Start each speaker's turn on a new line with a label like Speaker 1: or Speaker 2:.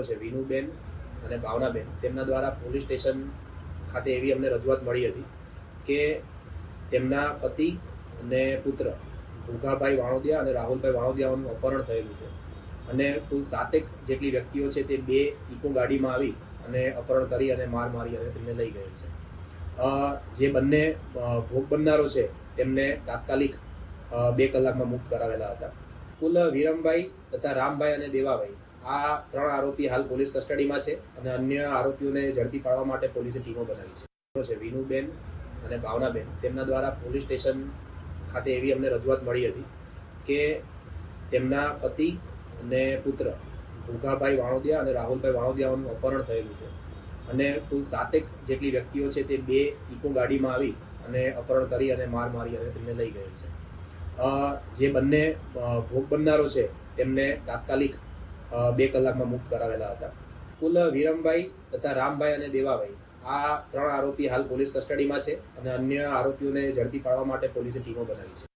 Speaker 1: છે વિનુબેન અને ભાવનાબેન, તેમના દ્વારા પોલીસ સ્ટેશન ખાતે એવી અમને રજૂઆત મળી હતી કે તેમના પતિ અને પુત્ર ભૂખાભાઈ વાણોદિયા અને રાહુલભાઈ વાણોદિયાનું અપહરણ થયેલું છે અને કુલ 7 જેટલી વ્યક્તિઓ છે તે 2 ઇકો ગાડીમાં આવી અને અપહરણ કરી અને મારી અને તેમને લઈ ગયેલ છે. જે બંને ભોગ બનનારો છે તેમને તાત્કાલિક 2 કલાકમાં મુક્ત કરાવેલા હતા. કુલ વિરમભાઈ તથા રામભાઈ અને દેવાભાઈ આ 3 આરોપી હાલ પોલીસ કસ્ટડીમાં છે અને અન્ય આરોપીઓને ઝડપી પાડવા માટે પોલીસે ટીમો બનાવી છે. વિનુબેન અને ભાવનાબેન, તેમના દ્વારા પોલીસ સ્ટેશન ખાતે એવી અમને રજૂઆત મળી હતી કે તેમના પતિ અને પુત્ર ભૂખાભાઈ વાણોદિયા અને રાહુલભાઈ વાણોદિયાનું અપહરણ થયેલું છે અને કુલ 7 જેટલી વ્યક્તિઓ છે તે 2 ઇકો ગાડીમાં આવી અને અપહરણ કરી અને મારી અને તેમને લઈ ગયેલ છે. જે બંને ભોગ બનનારો છે તેમને તાત્કાલિક 2 કલાકમાં મુક્ત કરાવેલા હતા. કુલ વિરમભાઈ તથા રામભાઈ અને દેવાભાઈ આ 3 આરોપી હાલ પોલીસ કસ્ટડીમાં છે અને અન્ય આરોપીઓને ઝડપી પાડવા માટે પોલીસે ટીમો બનાવી છે.